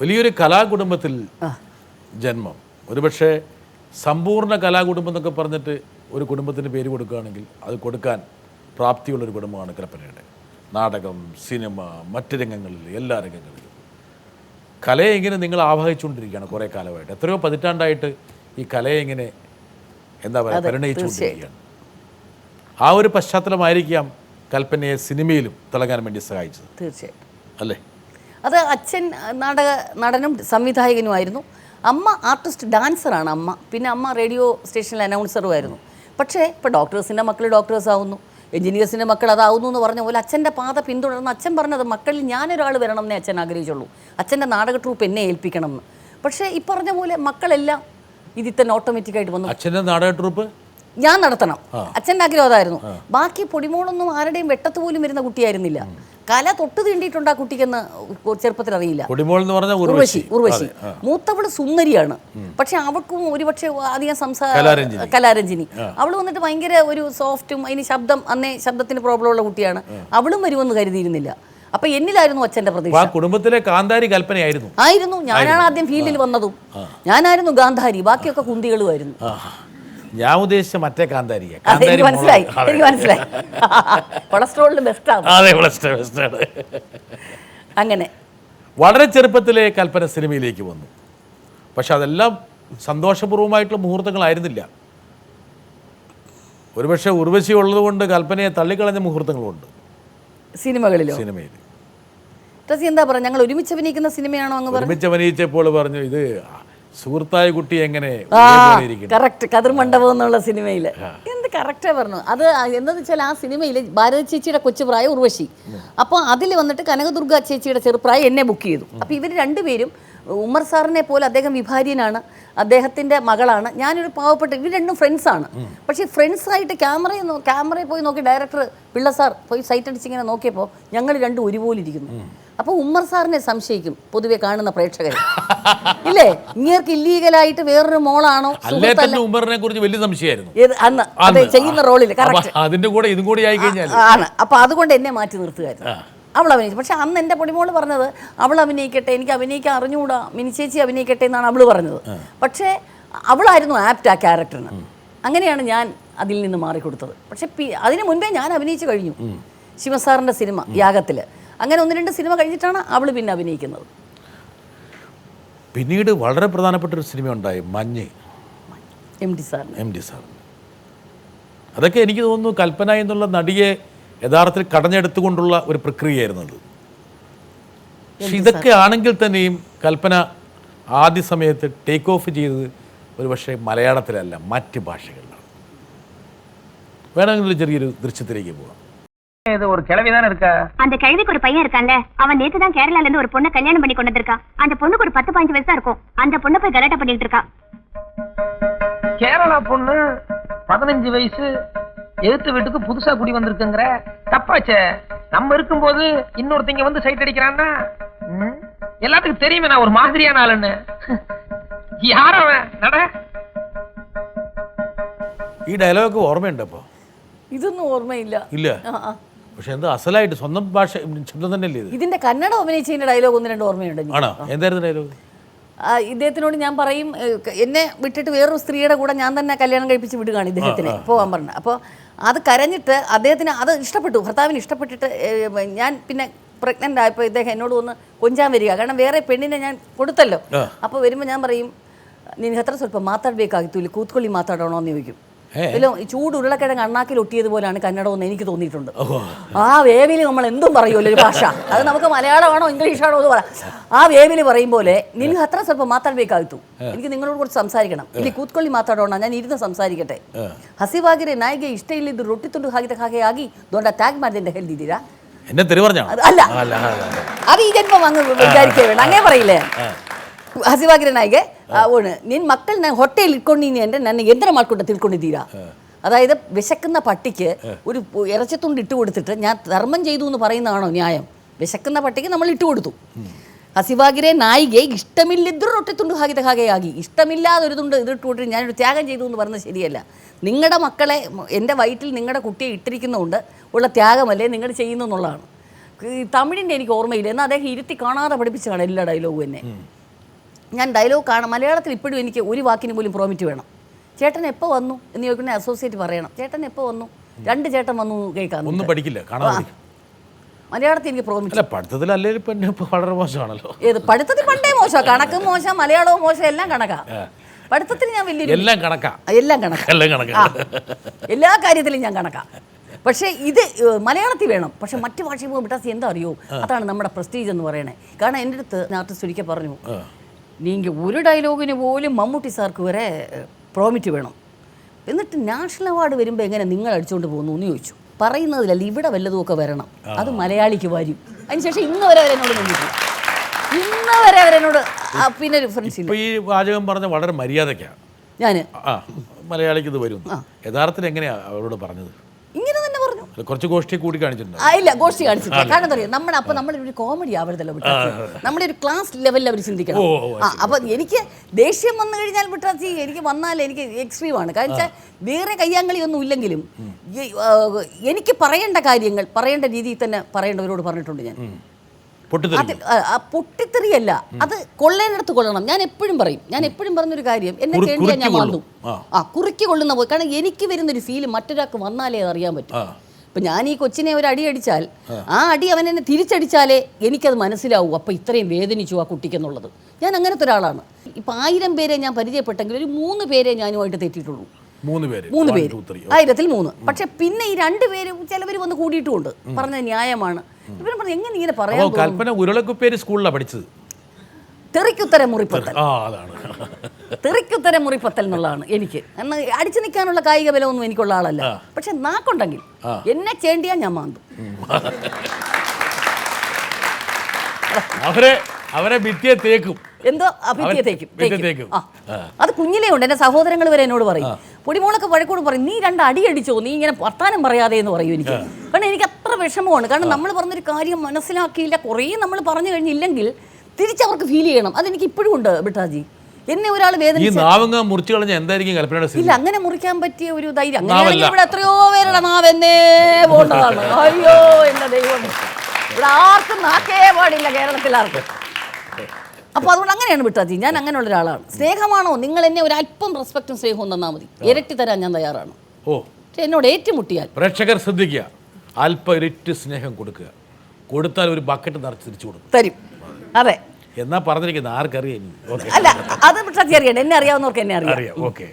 വലിയൊരു കലാകുടുംബത്തിൽ ജന്മം. ഒരുപക്ഷെ സമ്പൂർണ്ണ കലാകുടുംബം എന്നൊക്കെ പറഞ്ഞിട്ട് ഒരു കുടുംബത്തിന് പേര് കൊടുക്കുകയാണെങ്കിൽ അത് കൊടുക്കാൻ പ്രാപ്തിയുള്ളൊരു കുടുംബമാണ് കൽപ്പനയുടെ. നാടകം, സിനിമ, മറ്റ് രംഗങ്ങളിൽ, എല്ലാ രംഗങ്ങളിലും കലയെ ഇങ്ങനെ നിങ്ങൾ ആവാഹിച്ചുകൊണ്ടിരിക്കുകയാണ് കുറേ കാലമായിട്ട്. എത്രയോ പതിറ്റാണ്ടായിട്ട് ഈ കലയെ ഇങ്ങനെ എന്താ പറയുക പരിണയിച്ചുകൊണ്ടിരിക്കുകയാണ്. ആ ഒരു പശ്ചാത്തലമായിരിക്കാം കൽപ്പനയെ സിനിമയിലും തിളങ്ങാൻ വേണ്ടി സഹായിച്ചത്. തീർച്ചയായിട്ടും അല്ലേ? അത് അച്ഛൻ നടനും സംവിധായകനുമായിരുന്നു. അമ്മ ആർട്ടിസ്റ്റ് ഡാൻസറാണ് അമ്മ. പിന്നെ അമ്മ റേഡിയോ സ്റ്റേഷനിൽ അനൗൺസറുമായിരുന്നു. പക്ഷേ ഇപ്പോൾ ഡോക്ടേഴ്സിൻ്റെ മക്കൾ ഡോക്ടേഴ്സ് ആവുന്നു, എഞ്ചിനീയേഴ്സിൻ്റെ മക്കൾ അതാവുന്നു എന്ന് പറഞ്ഞ പോലെ അച്ഛൻ്റെ പാത പിന്തുടർന്ന് അച്ഛൻ പറഞ്ഞത് മക്കളിൽ ഞാനൊരാൾ വരണം എന്നേ അച്ഛൻ ആഗ്രഹിച്ചുള്ളൂ. അച്ഛൻ്റെ നാടക ട്രൂപ്പ് എന്നെ ഏൽപ്പിക്കണം എന്ന്. പക്ഷേ ഈ പറഞ്ഞ പോലെ മക്കളെല്ലാം ഇതിൽ തന്നെ ഓട്ടോമാറ്റിക്കായിട്ട് വന്നു. അച്ഛൻ്റെ നാടക ട്രൂപ്പ് ഞാൻ നടത്തണം, അച്ഛൻ്റെ ആഗ്രഹം അതായിരുന്നു. ബാക്കി പൊടിമോളൊന്നും ആരുടെയും വെട്ടത്ത് പോലും വരുന്ന കുട്ടിയായിരുന്നില്ല. കല തൊട്ട് തീണ്ടിയിട്ടുണ്ട് ആ കുട്ടിക്കെന്ന് ചെറുപ്പത്തിൽ അറിയില്ല. ഉർവശി മൂത്തവള് സുന്ദരിയാണ്. പക്ഷെ അവൾക്കും ഒരുപക്ഷെ അധികം കലാരഞ്ജിനി അവള് വന്നിട്ട് ഭയങ്കര ഒരു സോഫ്റ്റും അതിന് ശബ്ദം അന്നേ ശബ്ദത്തിന് പ്രോബ്ലം ഉള്ള കുട്ടിയാണ്. അവളും വരുമെന്ന് കരുതിയിരുന്നില്ല. അപ്പൊ എന്നിലായിരുന്നു അച്ഛന്റെ പ്രതീക്ഷ. കുടുംബത്തിലെ കാന്താരി കൽപ്പനയായിരുന്നു. ആയിരുന്നു. ഞാനാണ് ആദ്യം ഫീൽഡിൽ വന്നതും. ഞാനായിരുന്നു ഗാന്ധാരി, ബാക്കിയൊക്കെ കുന്തികളുമായിരുന്നു. ഞാൻ ഉദ്ദേശിച്ച മറ്റേ കാന്താരിയെ. എനിക്ക് മനസ്സിലായി. കൊളസ്ട്രോളിന് ബെസ്റ്റാണ്. അങ്ങനെ വളരെ ചെറുപ്പത്തിലെ കൽപ്പന സിനിമയിലേക്ക് വന്നു. പക്ഷെ അതെല്ലാം സന്തോഷപൂർവ്വമായിട്ടുള്ള മുഹൂർത്തങ്ങളായിരുന്നില്ല. ഒരുപക്ഷെ ഉർവശി ഉള്ളതുകൊണ്ട് കൽപ്പനയെ തള്ളിക്കളഞ്ഞ മുഹൂർത്തങ്ങളുണ്ട് സിനിമയിൽ. എന്താ പറയുക, ഞങ്ങൾ ഒരുമിച്ച് അഭിനയിക്കുന്ന സിനിമയാണോ അങ്ങ് ഒരുമിച്ച് അഭിനയിച്ചപ്പോൾ പറഞ്ഞു ഇത് സുഹൃത്തായ കുട്ടി എങ്ങനെ കറക്റ്റ് കതിർമണ്ഡപം എന്നുള്ള സിനിമയിൽ എന്ത് കറക്റ്റാ പറഞ്ഞു. അത് എന്താന്ന് വെച്ചാൽ ആ സിനിമയിൽ ഭാരതി ചേച്ചിയുടെ കൊച്ചുപ്രായം ഉർവശി, അപ്പോൾ അതിൽ വന്നിട്ട് കനകദുർഗ ചേച്ചിയുടെ ചെറുപ്രായം എന്നെ ബുക്ക് ചെയ്തു. അപ്പോൾ ഇവർ രണ്ടുപേരും ഉമ്മർ സാറിനെ പോലെ അദ്ദേഹം വിഭാര്യനാണ്, അദ്ദേഹത്തിൻ്റെ മകളാണ്, ഞാനൊരു പാവപ്പെട്ട, ഇവർ രണ്ടും ഫ്രണ്ട്സാണ്. പക്ഷേ ഫ്രണ്ട്സായിട്ട് ക്യാമറയിൽ പോയി നോക്കി ഡയറക്ടർ പിള്ള സാർ പോയി സൈറ്റ് അടിച്ചിങ്ങനെ നോക്കിയപ്പോൾ ഞങ്ങൾ രണ്ടും ഒരുപോലെ ഇരിക്കുന്നു. അപ്പോൾ ഉമ്മർ സാറിനെ സംശയിക്കും പൊതുവെ കാണുന്ന പ്രേക്ഷകർ. ഇല്ലേ, ഇങ്ങേർക്ക് ഇല്ലീഗലായിട്ട് വേറൊരു മോളാണോ ഉമ്മറിനെ കുറിച്ച് വലിയ സംശയമായിരുന്നു അന്ന് അത് ചെയ്യുന്ന റോളിൽ. അതിന്റെ കൂടെ ഇതും കൂടി ആയി കഴിഞ്ഞാൽ ആണ്. അപ്പോൾ അതുകൊണ്ട് എന്നെ മാറ്റി നിർത്തുകയായിരുന്നു. അവൾ അഭിനയിച്ചു. പക്ഷെ അന്ന് എൻ്റെ പൊടിമോള് പറഞ്ഞത് അവൾ അഭിനയിക്കട്ടെ, എനിക്ക് അഭിനയിക്കാൻ അറിഞ്ഞുകൂടാ, മിനിച്ചേച്ചി അഭിനയിക്കട്ടെ എന്നാണ് അവൾ പറഞ്ഞത്. പക്ഷേ അവളായിരുന്നു ആപ്റ്റ് ആ ക്യാരക്ടറിന്. അങ്ങനെയാണ് ഞാൻ അതിൽ നിന്ന് മാറിക്കൊടുത്തത്. പക്ഷെ അതിന് മുൻപേ ഞാൻ അഭിനയിച്ചു കഴിഞ്ഞു ശിവസാറിൻ്റെ സിനിമ യാഗത്തിൽ. അങ്ങനെ 1-2 സിനിമ കഴിഞ്ഞിട്ടാണ് അവൾ പിന്നെ അഭിനയിക്കുന്നത്. പിന്നീട് വളരെ പ്രധാനപ്പെട്ട ഒരു സിനിമ ഉണ്ടായി, മഞ്ഞ്, എം ഡി സാർ. അതൊക്കെ എനിക്ക് തോന്നുന്നു കൽപ്പന എന്നുള്ള നടിയെ യഥാർത്ഥത്തിൽ കടഞ്ഞെടുത്തുകൊണ്ടുള്ള ഒരു പ്രക്രിയയായിരുന്നു അത്. പക്ഷെ ഇതൊക്കെ ആണെങ്കിൽ തന്നെയും കൽപ്പന ആദ്യ സമയത്ത് ടേക്ക് ഓഫ് ചെയ്തത് ഒരു പക്ഷേ മലയാളത്തിലല്ല, മറ്റ് ഭാഷകളിലാണ്. വേണമെങ്കിൽ ചെറിയൊരു ദൃശ്യത്തിലേക്ക് പോകാം. ஒரு கிழவிதானே இருக்கா? அந்த கிழவிக்கு ஒரு பையன் இருக்கான்ல, அவன் நேத்து தான் கேரளால இருந்து ஒரு பொண்ணை கல்யாணம் பண்ணி கொண்டு வந்திருக்கான். அந்த பொண்ணுக்கு ஒரு 10-15 வயசு தான் இருக்கும். அந்த பொண்ணை போய் கலாட்டா பண்ணிட்டு இருக்கா. கேரளா பொண்ணு 15 வயசு, எழுத்து வீட்டுக்கு புதுசா குடி வந்திருக்குங்கற தப்பாச்சே. நம்ம இருக்கும்போது இன்னொருத்தங்க வந்து சைட் அடிக்கிறான்னா எல்லாத்துக்கும் தெரியுமே நான் ஒரு மாதிரியான ஆளுன்னு. யார் அவன்? நட. ഈ ഡയലോഗ് ഓർമ്മയുണ്ടപ്പോ? ഇതൊന്നും ഓർമ്മയില്ല. ഇല്ല. പക്ഷെ എന്താ അസലായിട്ട് സ്വന്തം ഭാഷ ശബ്ദം തന്നെയല്ലേ ഇത്? ഇതിന്റെ കന്നഡ അഭിനയിച്ചതിന്റെ ഡയലോഗ് 1-2 ഓർമ്മയുണ്ട്. ആണോ? എന്തായിരുന്നു ഡയലോഗ്? ഇദ്ദേഹത്തിനോട് ഞാൻ പറയും, എന്നെ വിട്ടിട്ട് വേറൊരു സ്ത്രീയുടെ കൂടെ ഞാൻ തന്നെ കല്യാണം കഴിപ്പിച്ച് വിടുകയാണ് ഇദ്ദേഹത്തിന് പോകാൻ പറഞ്ഞത്. അപ്പോൾ അത് കരഞ്ഞിട്ട് അദ്ദേഹത്തിന് അത് ഇഷ്ടപ്പെട്ടു, ഭർത്താവിന് ഇഷ്ടപ്പെട്ടിട്ട് ഞാൻ പിന്നെ പ്രഗ്നൻ്റ് ആയപ്പോൾ ഇദ്ദേഹം എന്നോട് ഒന്ന് കൊഞ്ചാൻ വരിക. കാരണം വേറെ പെണ്ണിനെ ഞാൻ കൊടുത്തല്ലോ. അപ്പോൾ വരുമ്പോൾ ഞാൻ പറയും, നിനക്ക് എത്ര സ്വല്പം മാതാടಬೇಕಾಗಿತ್ತು, കൂത്തുകൊള്ളി മാതാടണോ എന്ന് ചോദിക്കും. ഈ ചൂട് ഉരുളക്കിഴങ്ങ് അണ്ണാക്കിൽ ഒട്ടിയതുപോലെയാണ് കന്നഡമെന്ന് എനിക്ക് തോന്നിയിട്ടുണ്ട്. ആ വേവിൽ നമ്മൾ എന്തും പറയുമല്ലോ ഒരു ഭാഷ, അത് നമുക്ക് മലയാളമാണോ ഇംഗ്ലീഷാണോ എന്ന് പറയാം. ആ വേവിൽ പറയും പോലെ നിനക്ക് അത്ര സ്വല്പം മാതാടಬೇಕಾಗಿತ್ತು, എനിക്ക് നിങ്ങളോട് കുറച്ച് സംസാരിക്കണം, ഇല്ല കൂത്തുകൊള്ളി മാതാടോണ, ഞാൻ ഇരുന്ന് സംസാരിക്കട്ടെ. ಹಸಿವಾಗಿರೆ ನಾಯಿಗೆ ಇಷ್ಟ ಇಲ್ಲಿದ್ದು ರೊಟ್ಟಿ ತುಂಡು ಹಾಕಿದ ಹಾಗೆ ಆಗಿ ದೊಡ್ಡ ಟ್ಯಾಗ್ ಮಾಡಿದೆ ಹೇಳ್ದಿದ್ದೀರಾ? എന്നെ തെറി പറഞ്ഞോ? അല്ല, അത് ഈ ജന്മം അങ്ങ് വിചാരിക്കേ വേണ്ട, അങ്ങനെ പറയില്ലേ. ಹಸಿವಾಗಿರೆ ನಾಯಿಗೆ ಅವನು ನಿನ್ನ ಮಕ್ಕಳನ್ನ ಹೊಟ್ಟೆಯಲ್ಲಿ ಇಟ್ಕೊಂಡಿನಿ ಅಂದರೆ ನನ್ನ ಯಂತ್ರ ಮಾಡ್ಕೊಂಡು ತಿಳ್ಕೊಂಡಿದ್ದೀರಾ? അതായത് വിശക്കുന്ന പട്ടിക്ക് ഒരു ഇറച്ചിത്തുണ്ട് ഇട്ട് കൊടുത്തിട്ട് ഞാൻ ധർമ്മം ചെയ്തു എന്ന് പറയുന്നതാണോ ന്യായം? വിശക്കുന്ന പട്ടിക്ക് നമ്മൾ ഇട്ട് കൊടുത്തു. ഹസിവാഗിരെ നായികെ ഇഷ്ടമില്ലിದ್ರು റൊട്ടിത്തുണ്ട് ಹಾಗೆ ആಗಿ, ഇഷ്ടമില്ലാതെ ഒരു തുണ്ട് ഇതിട്ട് കൊടുത്തിട്ട് ഞാനൊരു ത്യാഗം ചെയ്തു എന്ന് പറയുന്നത് ശരിയല്ല. നിങ്ങളുടെ മക്കളെ എൻ്റെ വയറ്റിൽ നിങ്ങളുടെ കുട്ടിയെ ഇട്ടിരിക്കുന്നതുകൊണ്ട് ഉള്ള ത്യാഗമല്ലേ നിങ്ങൾ ചെയ്യുന്നു എന്നുള്ളതാണ്. തമിഴിൻ്റെ എനിക്ക് ഓർമ്മയില്ല, എന്നാൽ അദ്ദേഹം ഇരുത്തി കാണാതെ പഠിപ്പിച്ചതാണ് എല്ലാ ഡയലോഗും എന്നെ. ഞാൻ ഡയലോഗ് കാണാം, മലയാളത്തിൽ ഇപ്പോഴും എനിക്ക് ഒരു വാക്കിന് പോലും പ്രോമിറ്റ് വേണം. ചേട്ടൻ എപ്പോൾ വന്നു എന്ന് ചോദിക്കുന്ന അസോസിയേറ്റ് പറയണം, ചേട്ടൻ എപ്പോൾ വന്നു, 2 ചേട്ടൻ വന്നു കേൾക്കാം. ഒന്നും പഠിക്കില്ല, കാണാതെ മലയാളത്തിൽ എനിക്ക് പ്രോമിറ്റ്. അല്ല, പഠിത്തത്തിൽ അല്ലെങ്കിൽ പിന്നെ വളരെ മോശമാണല്ലോ. ഏത് പഠിത്തത്തിൽ പണ്ടേ മോശം, കണക്കും മോശം, മലയാളവും മോശം, എല്ലാം കണക്കാ. പഠിത്തത്തിൽ ഞാൻ വലിയൊരു എല്ലാം കണക്കാ, എല്ലാം കണക്കാ, എല്ലാം കണക്കാ, എല്ലാ കാര്യത്തിലും ഞാൻ കണക്കാ. പക്ഷേ ഇത് മലയാളത്തിൽ വേണം. പക്ഷെ മറ്റു ഭാഷയിൽ പോകുമ്പോൾ ബിട്ടാസി എന്താ അറിയോ, അതാണ് നമ്മുടെ പ്രസ്റ്റീജ് എന്ന് പറയണേ. കാരണം എൻ്റെ അടുത്ത് ആർട്ടിസ്റ്റ് ഒരിക്കൽ പറഞ്ഞു, നീങ്ക ഒരു ഡയലോഗിന് പോലും മമ്മൂട്ടി സാർക്ക് വരെ പ്രോമിറ്റ് വേണം, എന്നിട്ട് നാഷണൽ അവാർഡ് വരുമ്പോൾ എങ്ങനെ നിങ്ങൾ അടിച്ചുകൊണ്ട് പോകുന്നു എന്ന് ചോദിച്ചു. പറയുന്നതിലല്ല, ഇവിടെ വല്ലതുമൊക്കെ വരണം, അത് മലയാളിക്ക് വരും. അതിനുശേഷം ഇന്ന് വരെ അവരെന്നോട് നിന്നിട്ടില്ല, ഇന്ന് വരെ അവരെന്നോട് പിന്നെ ഡിഫറൻസ് ഇല്ല. ഈ വാചകം പറഞ്ഞ വളരെ മര്യാദക്കാണ്. ഞാൻ മലയാളിക്ക് ഇത് വരും. യഥാർത്ഥത്തിൽ എങ്ങനെയാ അവരോട് പറഞ്ഞത്? ഇങ്ങനെ തന്നെ പറഞ്ഞു. കുറച്ച് ഗോഷ്ഠി കൂടി കാണിച്ചിട്ടുണ്ട്. ഇല്ല, ഗോഷ്ഠി കാണിച്ചിട്ടില്ല. കാരണം എന്താ പറയുക, നമ്മുടെ ഒരു കോമഡി ആവരുതല്ലോ ബിട്ടാസി, നമ്മുടെ ഒരു ക്ലാസ് ലെവലിൽ അവർ ചിന്തിക്കണം. അപ്പൊ എനിക്ക് ദേഷ്യം വന്നു കഴിഞ്ഞാൽ ബിട്ടാസി എനിക്ക് വന്നാൽ എനിക്ക് എക്സ്ട്രീമാണ്. കാരണം വെച്ചാൽ വേറെ കയ്യാങ്കളിയൊന്നും ഇല്ലെങ്കിലും എനിക്ക് പറയേണ്ട കാര്യങ്ങൾ പറയേണ്ട രീതിയിൽ തന്നെ പറയേണ്ടവരോട് പറഞ്ഞിട്ടുണ്ട് ഞാൻ. പൊട്ടിത്തെറിയല്ല, അത് കൊള്ളേനടുത്ത് കൊള്ളണം. ഞാൻ എപ്പോഴും പറഞ്ഞൊരു കാര്യം, എന്നെ കേണ്ടിയാൽ ഞാൻ വന്നു കുറുക്കി കൊള്ളുന്ന പോയി. കാരണം എനിക്ക് വരുന്നൊരു ഫീല് മറ്റൊരാൾക്ക് വന്നാലേ അത് അറിയാൻ പറ്റും. ഇപ്പം ഞാൻ ഈ കൊച്ചിനെ ഒരു അടി അടിച്ചാൽ ആ അടി അവൻ എന്നെ തിരിച്ചടിച്ചാലേ എനിക്കത് മനസ്സിലാവൂ, അപ്പം ഇത്രയും വേദനിച്ചു ആ കുട്ടിക്കെന്നുള്ളത്. ഞാൻ അങ്ങനത്തെ ഒരാളാണ്. ഇപ്പം 1000 പേരെ ഞാൻ പരിചയപ്പെട്ടെങ്കിൽ ഒരു 3 പേരെ ഞാനുമായിട്ട് തെറ്റിയിട്ടുള്ളൂ. 3 പേര് 1000-3. പക്ഷെ പിന്നെ ഈ 2 പേര് ചിലവർ വന്ന് കൂടിയിട്ടുമുണ്ട്. പറഞ്ഞത് ന്യായമാണ്. ഇവരും പറഞ്ഞു, എങ്ങനെ ഇങ്ങനെ പറയാൻ? കൽപ്പന ഉരുളക്കുപ്പേരി സ്കൂളിലാണ് പഠിച്ചത്. തെറിക്കുത്തരം മുറിപ്പത്തൽ, തെറിക്കുത്തരം മുറിപ്പത്തൽ എന്നുള്ളതാണ് എനിക്ക്. എന്നാൽ അടിച്ചു നിൽക്കാനുള്ള കായിക ബലമൊന്നും എനിക്കുള്ള ആളല്ല. പക്ഷെ നാക്കുണ്ടെങ്കിൽ എന്നെ ചേണ്ടിയാ ഞാൻ മാന്തും. അവരെ ഭിത്തിയെ തേക്കും, എന്തോ അഭിത്യത്തേക്കും. അത് കുഞ്ഞിലേ ഉണ്ട്. എൻ്റെ സഹോദരങ്ങൾ വരെ എന്നോട് പറയും, പൊടിമോളൊക്കെ വഴക്കോട് പറയും, നീ 2 അടി അടിച്ചോ, നീ ഇങ്ങനെ വർത്താനം പറയാതെ എന്ന് പറയും എനിക്ക്. കാരണം എനിക്ക് അത്ര വിഷമമാണ്. കാരണം നമ്മൾ പറഞ്ഞൊരു കാര്യം മനസ്സിലാക്കിയില്ല, കുറേ നമ്മൾ പറഞ്ഞു കഴിഞ്ഞില്ലെങ്കിൽ തിരിച്ചവർക്ക് ഫീൽ ചെയ്യണം. അതെനിക്ക് ഇപ്പോഴും ഉണ്ട് ബിട്ടാജി. എന്നെ ഒരാൾ വേദനിച്ചു ഇല്ല, അങ്ങനെ മുറിക്കാൻ പറ്റിയ ഒരു ധൈര്യം അങ്ങനെയാണെങ്കിൽ ഇവിടെ എത്രയോ പേരുടെ നാവെന്നേ പോണ്ടതാണ്. അയ്യോ എന്റെ ദൈവം, ഇവിടെ ആർക്കും നാക്കേ പാടില്ല കേരളത്തിൽ ആർക്കും. അപ്പോൾ അതുകൊണ്ട് അങ്ങനെയാണ് ബിട്ടാജി, ഞാൻ അങ്ങനെയുള്ള ഒരാളാണ്. സ്നേഹമാണോ, നിങ്ങൾ എന്നെ ഒരു അല്പം റെസ്പെക്റ്റും സ്നേഹവും തന്നാൽ മതി, ഇരട്ടി തരാൻ ഞാൻ തയ്യാറാണ്. എന്നോട് ഏറ്റുമുട്ടിയാൽ പ്രേക്ഷകർ ശ്രദ്ധിക്കുക, അല്പം ഇരട്ടി സ്നേഹം കൊടുക്കുക, കൊടുത്താൽ ഒരു ബക്കറ്റ് നിറച്ച് തിരിച്ചു കൊടുക്കും, തരും. അതെ, എന്നാ പറഞ്ഞിരിക്കുന്നത് ആർക്കറിയാം? അല്ല, അത് ബിട്ടാജി അറിയണ്ട, എന്നെ അറിയാവുന്നവർക്ക് എന്നെ അറിയാം. ഓക്കെ.